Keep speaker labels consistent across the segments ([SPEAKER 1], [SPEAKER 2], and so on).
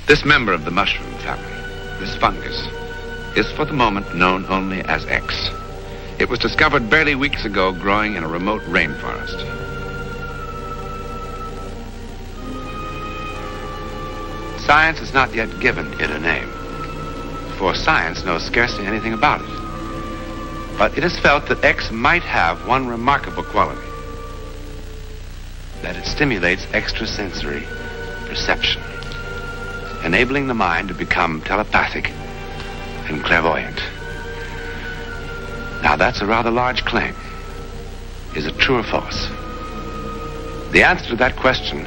[SPEAKER 1] This member of the mushroom family, this fungus, is for the moment known only as X. It was discovered barely weeks ago growing in a remote rainforest. Science has not yet given it a name, for science knows scarcely anything about it. But it is felt that X might have one remarkable quality, that it stimulates extrasensory perception, enabling the mind to become telepathic and clairvoyant. Now, that's a rather large claim. Is it true or false? The answer to that question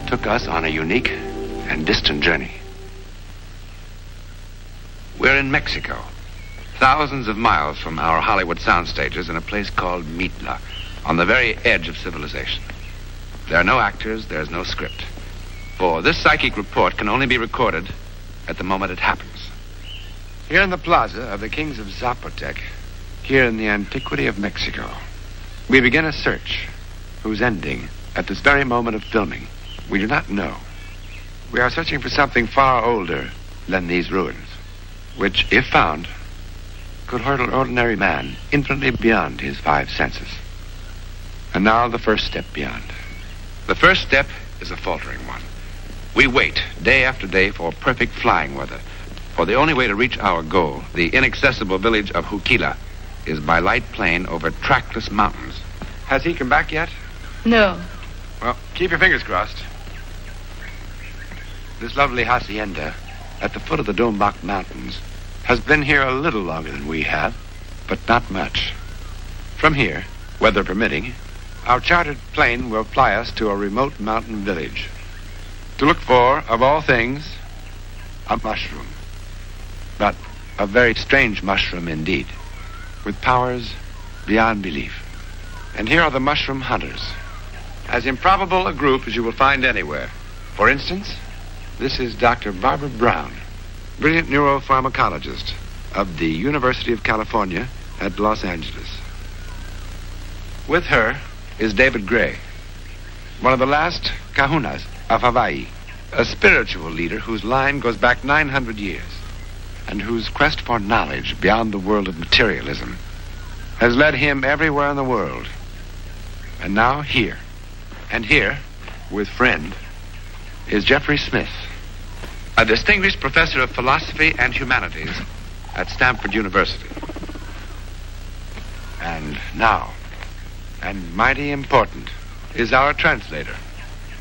[SPEAKER 1] took us on a unique and distant journey. We're in Mexico, thousands of miles from our Hollywood sound stages in a place called Mitla, on the very edge of civilization. There are no actors, there's no script. For this psychic report can only be recorded at the moment it happens. Here in the plaza of the kings of Zapotec, here in the antiquity of Mexico, we begin a search whose ending, at this very moment of filming, we do not know. We are searching for something far older than these ruins, which, if found, could hurtle an ordinary man infinitely beyond his five senses. And now the first step beyond. The first step is a faltering one. We wait day after day for perfect flying weather, for the only way to reach our goal, the inaccessible village of Juquila, is by light plane over trackless mountains. Has he come back yet?
[SPEAKER 2] No.
[SPEAKER 1] Well, keep your fingers crossed. This lovely hacienda at the foot of the Dombac Mountains has been here a little longer than we have, but not much. From here, weather permitting, our chartered plane will fly us to a remote mountain village to look for, of all things, a mushroom. But a very strange mushroom indeed, with powers beyond belief. And here are the mushroom hunters, as improbable a group as you will find anywhere. For instance, this is Dr. Barbara Brown, brilliant neuropharmacologist of the University of California at Los Angeles. With her is David Gray, one of the last kahunas of Hawaii, a spiritual leader whose line goes back 900 years, and whose quest for knowledge beyond the world of materialism has led him everywhere in the world. And now here, and here, with friend, is Jeffrey Smith, a distinguished professor of philosophy and humanities at Stanford University. And now, and mighty important, is our translator,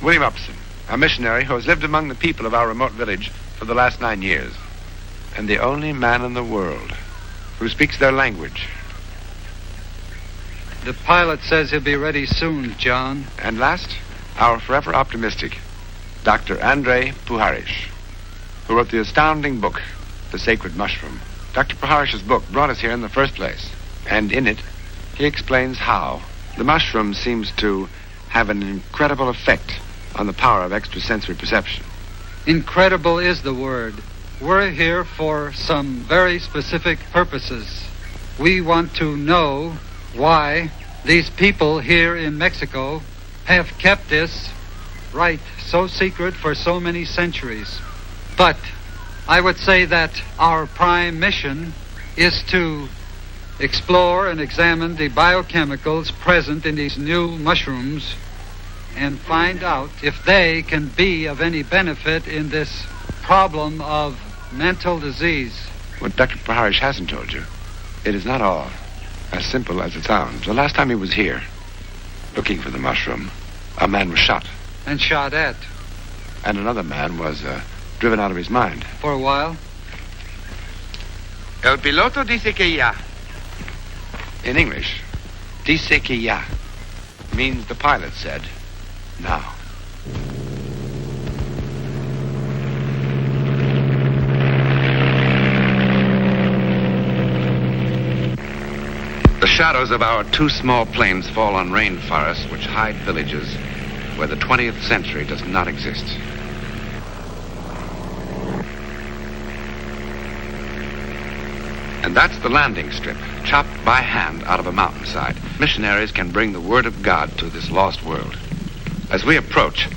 [SPEAKER 1] William Upson, a missionary who has lived among the people of our remote village for the last 9 years, and the only man in the world who speaks their language.
[SPEAKER 3] The pilot says he'll be ready soon, John.
[SPEAKER 1] And last, our forever optimistic, Dr. Andrei Puharish, who wrote the astounding book, The Sacred Mushroom. Dr. Puharish's book brought us here in the first place, and in it, he explains how the mushroom seems to have an incredible effect on the power of extrasensory perception.
[SPEAKER 3] Incredible is the word. We're here for some very specific purposes. We want to know why these people here in Mexico have kept this right so secret for so many centuries. But I would say that our prime mission is to explore and examine the biochemicals present in these new mushrooms and find out if they can be of any benefit in this problem of mental disease.
[SPEAKER 1] What Dr. Puharish hasn't told you, it is not all as simple as it sounds. The last time he was here, looking for the mushroom, a man was shot.
[SPEAKER 3] And shot at.
[SPEAKER 1] And another man was driven out of his mind.
[SPEAKER 3] For a while.
[SPEAKER 1] El piloto dice que ya. In English, dice que ya means the pilot said, now. The shadows of our two small planes fall on rainforests which hide villages where the 20th century does not exist. And that's the landing strip, chopped by hand out of a mountainside. Missionaries can bring the word of God to this lost world. As we approach,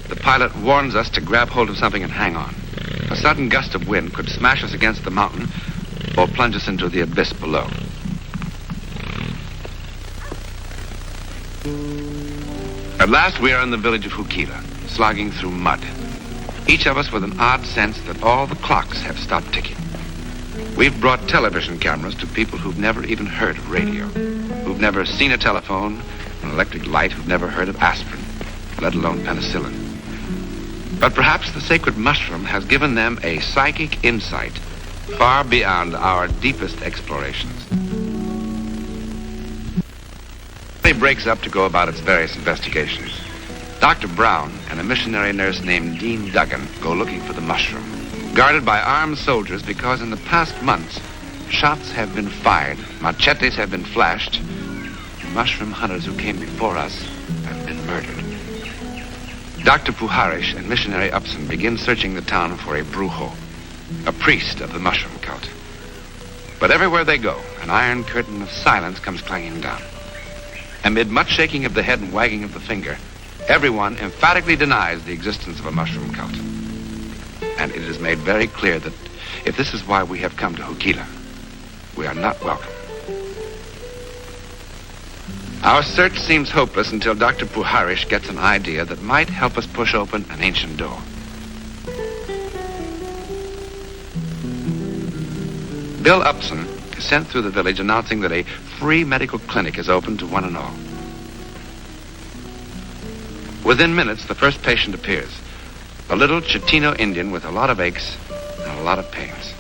[SPEAKER 1] the pilot warns us to grab hold of something and hang on. A sudden gust of wind could smash us against the mountain or plunge us into the abyss below. At last, we are in the village of Hukila, slogging through mud. Each of us with an odd sense that all the clocks have stopped ticking. We've brought television cameras to people who've never even heard of radio, who've never seen a telephone, an electric light, who've never heard of aspirin, let alone penicillin. But perhaps the sacred mushroom has given them a psychic insight far beyond our deepest explorations. It breaks up to go about its various investigations. Dr. Brown and a missionary nurse named Dean Duggan go looking for the mushroom, guarded by armed soldiers because in the past months, shots have been fired, machetes have been flashed, and mushroom hunters who came before us have been murdered. Dr. Puharish and missionary Upson begin searching the town for a brujo, a priest of the mushroom cult. But everywhere they go, an iron curtain of silence comes clanging down. Amid much shaking of the head and wagging of the finger, everyone emphatically denies the existence of a mushroom cult. And it is made very clear that if this is why we have come to Hukila, we are not welcome. Our search seems hopeless until Dr. Puharish gets an idea that might help us push open an ancient door. Bill Upson is sent through the village announcing that a free medical clinic is open to one and all. Within minutes, the first patient appears. A little Chitino Indian with a lot of aches and a lot of pains.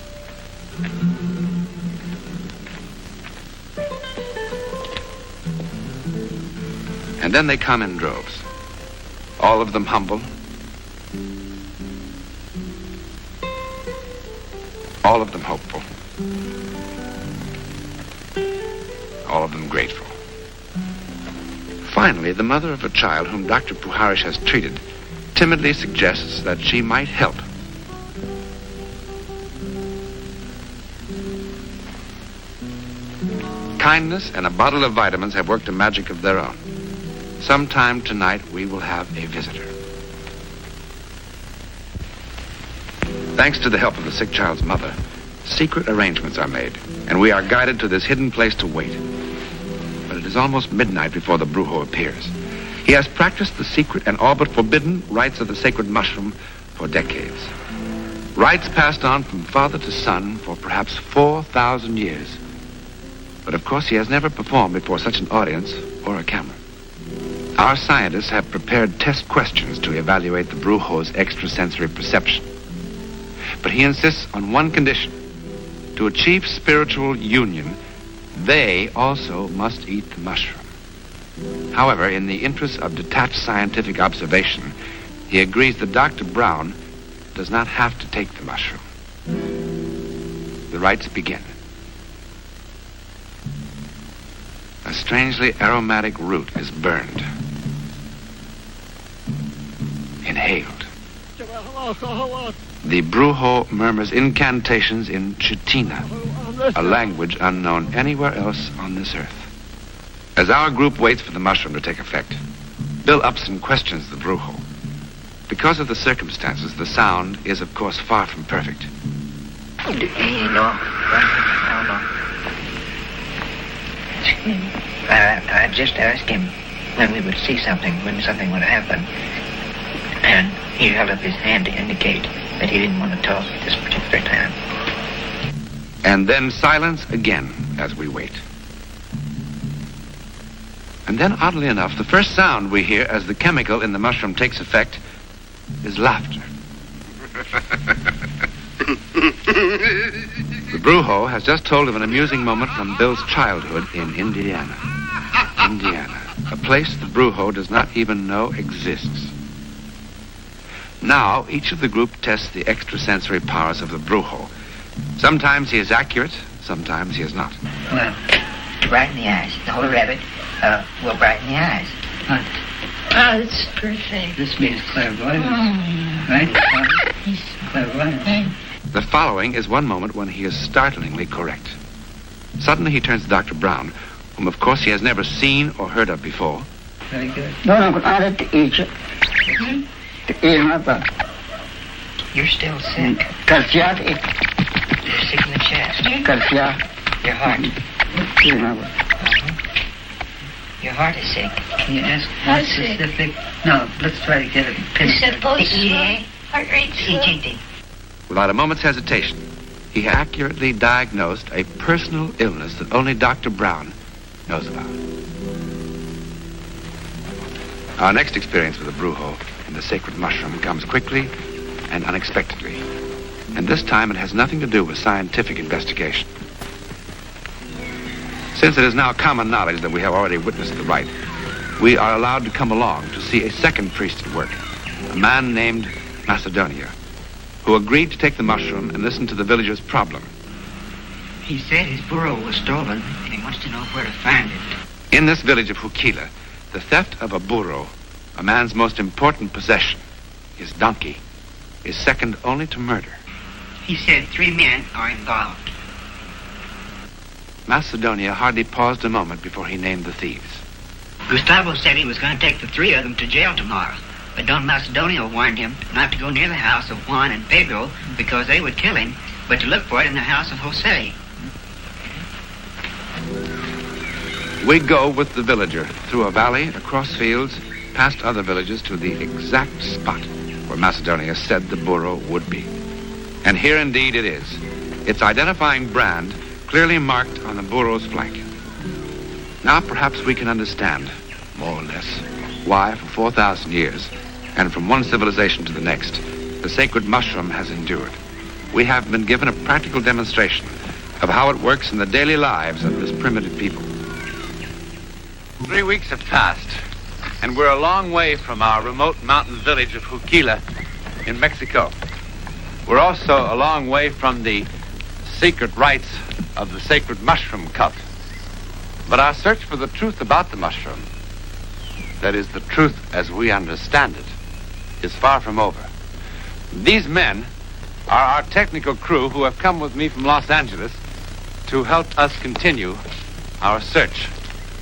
[SPEAKER 1] And then they come in droves. All of them humble. All of them hopeful. All of them grateful. Finally, the mother of a child whom Dr. Puharish has treated timidly suggests that she might help. Kindness and a bottle of vitamins have worked a magic of their own. Sometime tonight, we will have a visitor. Thanks to the help of the sick child's mother, secret arrangements are made, and we are guided to this hidden place to wait. But it is almost midnight before the brujo appears. He has practiced the secret and all but forbidden rites of the sacred mushroom for decades. Rites passed on from father to son for perhaps 4,000 years. But of course, he has never performed before such an audience or a camera. Our scientists have prepared test questions to evaluate the brujo's extrasensory perception. But he insists on one condition. To achieve spiritual union, they also must eat the mushroom. However, in the interest of detached scientific observation, he agrees that Dr. Brown does not have to take the mushroom. The rites begin. A strangely aromatic root is burned. Inhaled. The brujo murmurs incantations in Chitina, a language unknown anywhere else on this earth. As our group waits for the mushroom to take effect, Bill Upson questions the brujo. Because of the circumstances, the sound is, of course, far from perfect.
[SPEAKER 2] I just asked him when we would see something, when something would happen. And he held up his hand to indicate that he didn't want to talk at this particular time.
[SPEAKER 1] And then silence again as we wait. And then, oddly enough, the first sound we hear as the chemical in the mushroom takes effect is laughter. The brujo has just told of an amusing moment from Bill's childhood in Indiana. Indiana, a place the brujo does not even know exists. Now, each of the group tests the extrasensory powers of the brujo. Sometimes he is accurate, sometimes he is not.
[SPEAKER 2] Well, to brighten the eyes. The whole rabbit will brighten the eyes.
[SPEAKER 4] What?
[SPEAKER 2] Oh, this is perfect.
[SPEAKER 4] This means clairvoyance, right?
[SPEAKER 2] He's
[SPEAKER 4] Clairvoyance.
[SPEAKER 1] The following is one moment when he is startlingly correct. Suddenly he turns to Dr. Brown, whom of course he has never seen or heard of before.
[SPEAKER 4] Very good.
[SPEAKER 5] No, but I had to eat it. To eat my butt.
[SPEAKER 2] You're still sick.
[SPEAKER 4] Calciate.
[SPEAKER 2] You're sick in the chest.
[SPEAKER 4] Calciate.
[SPEAKER 2] Your heart.
[SPEAKER 4] Remember.
[SPEAKER 2] Your heart is sick.
[SPEAKER 4] Can you ask more specific? No, let's try to get it
[SPEAKER 5] You
[SPEAKER 4] pinned.
[SPEAKER 5] said pulse slow,
[SPEAKER 2] Yeah.
[SPEAKER 5] heart rate slow.
[SPEAKER 2] EGD.
[SPEAKER 1] Without a moment's hesitation, he accurately diagnosed a personal illness that only Dr. Brown knows about. Our next experience with the brujo and the sacred mushroom comes quickly and unexpectedly. And this time it has nothing to do with scientific investigation. Since it is now common knowledge that we have already witnessed the rite, we are allowed to come along to see a second priest at work, a man named Macedonia, who agreed to take the mushroom and listen to the villagers' problem.
[SPEAKER 2] He said his burro was stolen, and he wants to know where to find it.
[SPEAKER 1] In this village of Huquila, the theft of a burro, a man's most important possession, his donkey, is second only to murder.
[SPEAKER 2] He said 3 men are involved.
[SPEAKER 1] Macedonia hardly paused a moment before he named the thieves.
[SPEAKER 2] Gustavo said he was going to take the 3 of them to jail tomorrow. But Don Macedonia warned him not to go near the house of Juan and Pedro because they would kill him, but to look for it in the house of Jose.
[SPEAKER 1] We go with the villager through a valley, across fields, past other villages to the exact spot where Macedonia said the burro would be. And here indeed it is, its identifying brand clearly marked on the burro's flank. Now perhaps we can understand, more or less, why for 4,000 years, and from one civilization to the next, the sacred mushroom has endured. We have been given a practical demonstration of how it works in the daily lives of this primitive people. 3 weeks have passed, and we're a long way from our remote mountain village of Huquila in Mexico. We're also a long way from the secret rites of the sacred mushroom cult. But our search for the truth about the mushroom, that is, the truth as we understand it, is far from over. These men are our technical crew who have come with me from Los Angeles to help us continue our search.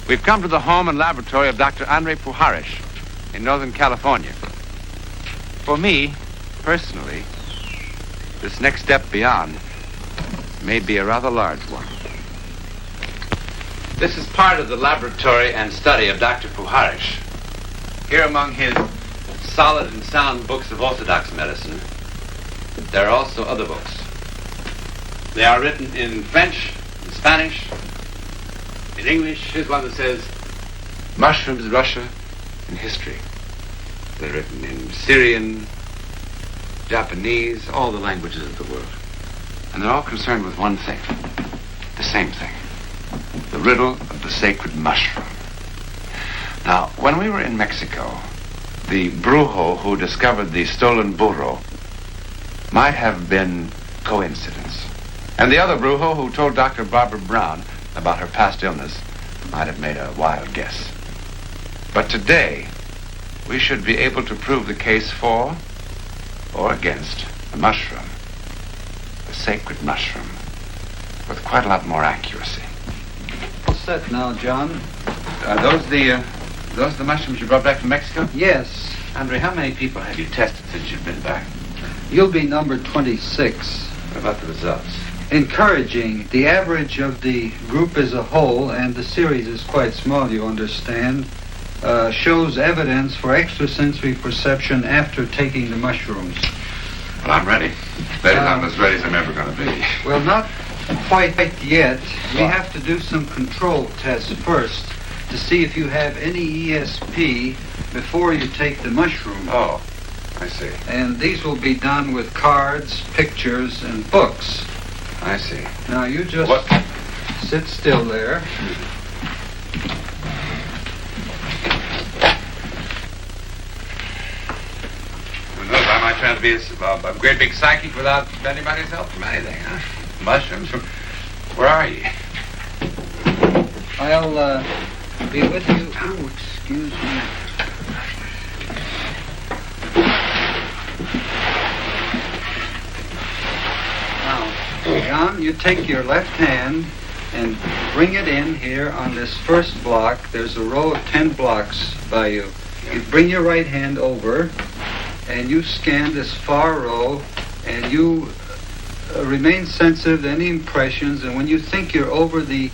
[SPEAKER 1] We've come to the home and laboratory of Dr. Andre Pujarich in Northern California. For me, personally, this next step beyond may be a rather large one. This is part of the laboratory and study of Dr. Pujarich. Here among his solid and sound books of orthodox medicine, there are also other books. They are written in French, in Spanish, in English. Here's one that says, Mushrooms, Russia, and History. They're written in Syrian, Japanese, all the languages of the world. And they're all concerned with one thing, the same thing, the riddle of the sacred mushroom. Now, when we were in Mexico, the brujo who discovered the stolen burro might have been coincidence. And the other brujo who told Dr. Barbara Brown about her past illness might have made a wild guess. But today, we should be able to prove the case for or against the mushroom, the sacred mushroom, with quite a lot more accuracy.
[SPEAKER 3] All set now, John.
[SPEAKER 1] Are those the mushrooms you brought back from Mexico?
[SPEAKER 3] Yes.
[SPEAKER 1] Andre, how many people have you tested since you've been back?
[SPEAKER 3] You'll be number 26.
[SPEAKER 1] What about the results?
[SPEAKER 3] Encouraging. The average of the group as a whole, and the series is quite small, you understand, shows evidence for extrasensory perception after taking the mushrooms.
[SPEAKER 1] Well, I'm ready. That is, I'm as ready as I'm ever going to be.
[SPEAKER 3] Well, not quite yet. We
[SPEAKER 1] What?
[SPEAKER 3] have to do some control tests first to see if you have any ESP before you take the mushroom.
[SPEAKER 1] Oh, I see.
[SPEAKER 3] And these will be done with cards, pictures, and books.
[SPEAKER 1] I see.
[SPEAKER 3] Now you just
[SPEAKER 1] What?
[SPEAKER 3] sit still there.
[SPEAKER 1] Who knows, I might turn out to be a great big psychic without anybody's help from anything, huh? Mushrooms? Where are you?
[SPEAKER 3] I'll be with you. Ooh, excuse me. Now, John, you take your left hand and bring it in here on this first block. There's a row of 10 blocks by you. You bring your right hand over, and you scan this far row, and you remain sensitive to any impressions, and when you think you're over the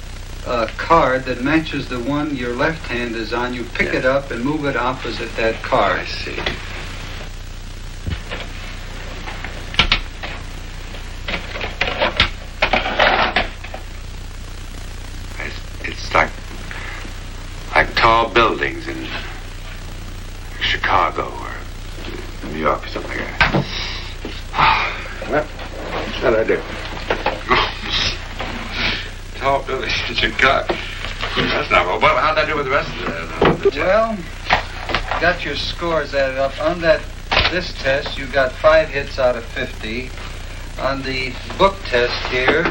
[SPEAKER 3] card that matches the one your left hand is on, you pick it up and move it opposite that card.
[SPEAKER 1] I see. It's like tall buildings in Chicago or New York or something like that. Well, what did I do? Tall buildings in Chicago. That's not well. How'd I do with the rest of the test?
[SPEAKER 3] Well, got your scores added up. On this test, you got 5 hits out of 50. On the book test here,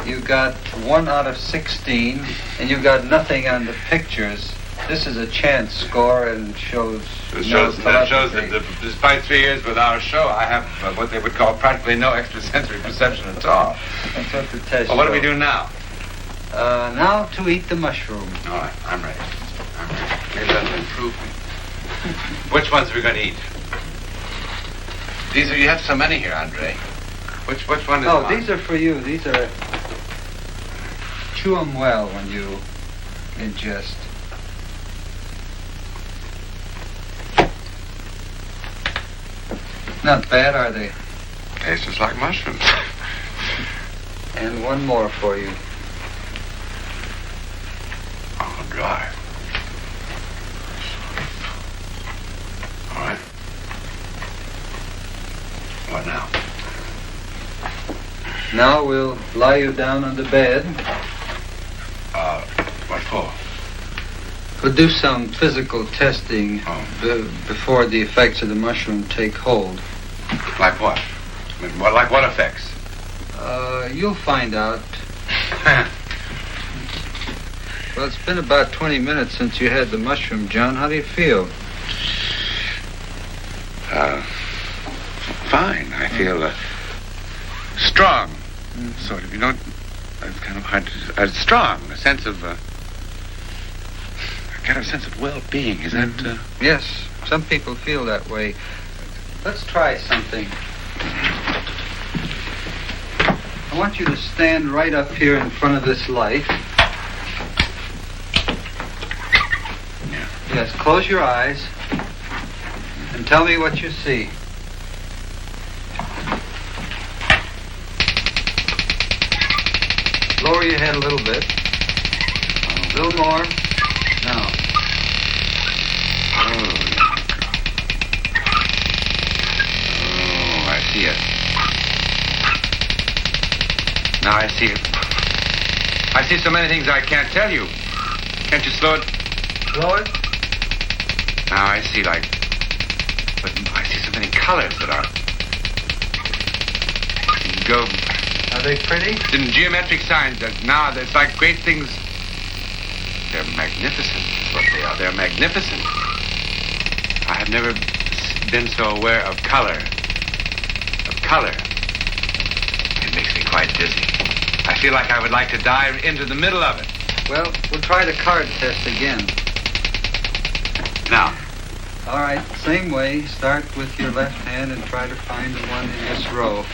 [SPEAKER 3] you got 1 out of 16, and you got nothing on the pictures. This is a chance score and shows.
[SPEAKER 1] That shows that despite 3 years with our show, I have what they would call practically no extrasensory perception at all.
[SPEAKER 3] That's what the test.
[SPEAKER 1] Well, what do we do now?
[SPEAKER 3] Now to eat the mushroom.
[SPEAKER 1] All right, I'm ready. Maybe that'll improve me. Which ones are we going to eat? You have so many here, Andre. Which one is mine?
[SPEAKER 3] These are for you. These are. Chew them well when you ingest. Not bad, are they?
[SPEAKER 1] Tastes just like mushrooms.
[SPEAKER 3] And one more for you.
[SPEAKER 1] Oh, dry. All right. What now?
[SPEAKER 3] Now we'll lie you down on the bed.
[SPEAKER 1] What for?
[SPEAKER 3] We'll do some physical testing before the effects of the mushroom take hold.
[SPEAKER 1] Like what? Like what effects?
[SPEAKER 3] You'll find out. Well, it's been about 20 minutes since you had the mushroom, John. How do you feel?
[SPEAKER 1] Fine. I feel strong. Sort of, it's kind of hard to... strong, a sense of... kind of sense of well-being. Is that...
[SPEAKER 3] Yes, some people feel that way. Let's try something. I want you to stand right up here in front of this light.
[SPEAKER 1] Yeah.
[SPEAKER 3] Yes, close your eyes and tell me what you see. Lower your head a little bit. A little more. Now.
[SPEAKER 1] Oh, I see it. Now I see it. I see so many things I can't tell you. Can't you slow it?
[SPEAKER 3] Slow it.
[SPEAKER 1] Now I see but I see so many colors that go.
[SPEAKER 3] Are they pretty?
[SPEAKER 1] In geometric signs that now it's like great things. They're magnificent, is what they are. They're magnificent. I have never been so aware of color. It makes me quite dizzy. I feel like I would like to dive into the middle of it.
[SPEAKER 3] Well, we'll try the card test again.
[SPEAKER 1] Now.
[SPEAKER 3] All right, same way. Start with your left hand and try to find the one in this row.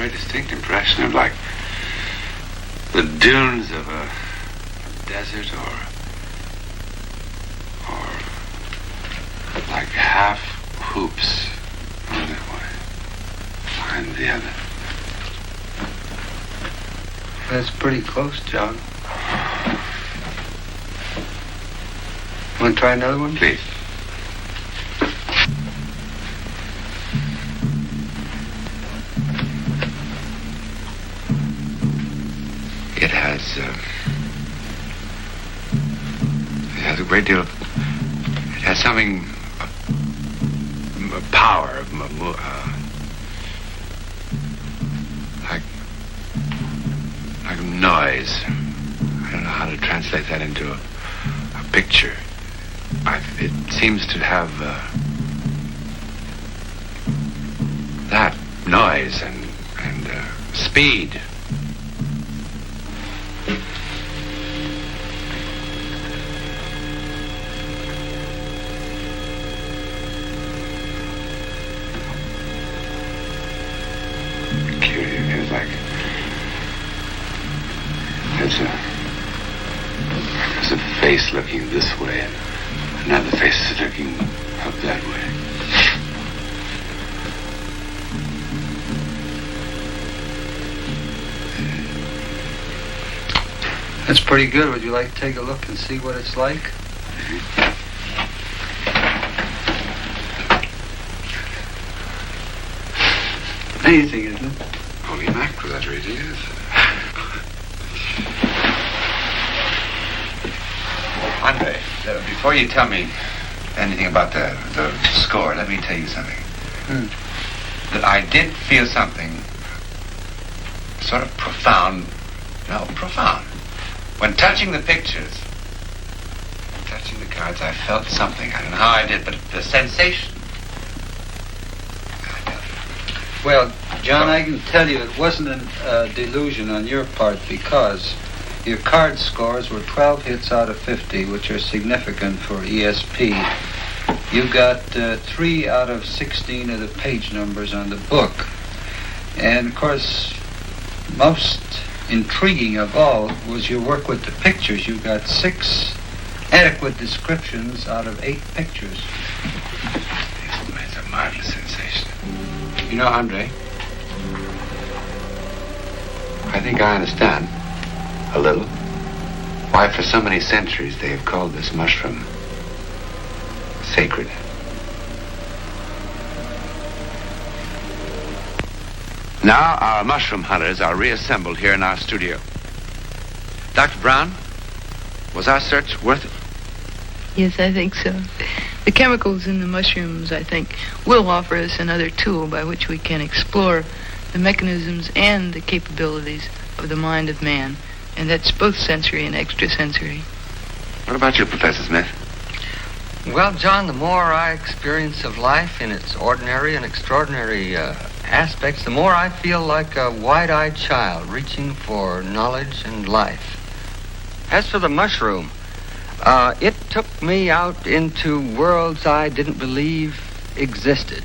[SPEAKER 1] Distinct impression of like the dunes of a desert or like half hoops on that way behind the other.
[SPEAKER 3] That's pretty close, John. Want to try another one?
[SPEAKER 1] Please. It has a great deal of... It has something a power, like noise. I don't know how to translate that into a picture. It seems to have that noise and speed. It's like there's a face looking this way and another face is looking up that way.
[SPEAKER 3] That's pretty good. Would you like to take a look and see what it's like? Amazing, isn't it?
[SPEAKER 1] Holy mackerel, that really is. Andre, before you tell me anything about the score, let me tell you something. That I did feel something sort of profound. When touching the pictures, touching the cards, I felt something. I don't know how I did, but the sensation.
[SPEAKER 3] Well, John, I can tell you it wasn't a delusion on your part because your card scores were 12 hits out of 50, which are significant for ESP. You got 3 out of 16 of the page numbers on the book. And, of course, most intriguing of all was your work with the pictures. You got 6 adequate descriptions out of 8 pictures.
[SPEAKER 1] It's a marvelous sensation. You know, Andre, I think I understand a little why for so many centuries they have called this mushroom sacred. Now our mushroom hunters are reassembled here in our studio. Dr. Brown, was our search worth it?
[SPEAKER 5] Yes, I think so. The chemicals in the mushrooms, I think, will offer us another tool by which we can explore the mechanisms and the capabilities of the mind of man, and that's both sensory and extrasensory.
[SPEAKER 1] What about you, Professor Smith?
[SPEAKER 6] Well, John, the more I experience of life in its ordinary and extraordinary aspects, the more I feel like a wide-eyed child reaching for knowledge and life. As for the mushroom, it took me out into worlds I didn't believe existed,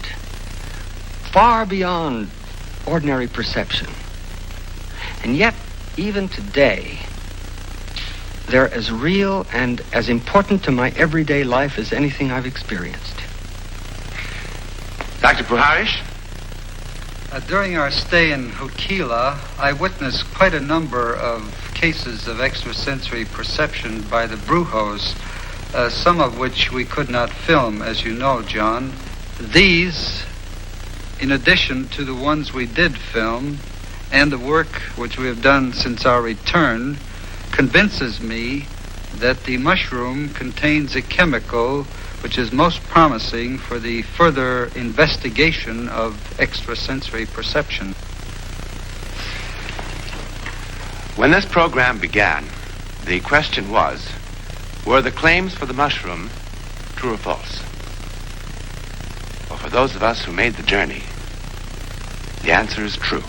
[SPEAKER 6] far beyond ordinary perception. And yet, even today, they're as real and as important to my everyday life as anything I've experienced.
[SPEAKER 1] Dr. Puharish?
[SPEAKER 3] During our stay in Hukila, I witnessed quite a number of cases of extrasensory perception by the brujos, some of which we could not film, as you know, John. These, in addition to the ones we did film, and the work which we have done since our return, convinces me that the mushroom contains a chemical which is most promising for the further investigation of extrasensory perception.
[SPEAKER 1] When this program began, the question was, were the claims for the mushroom true or false? Well, for those of us who made the journey, the answer is true.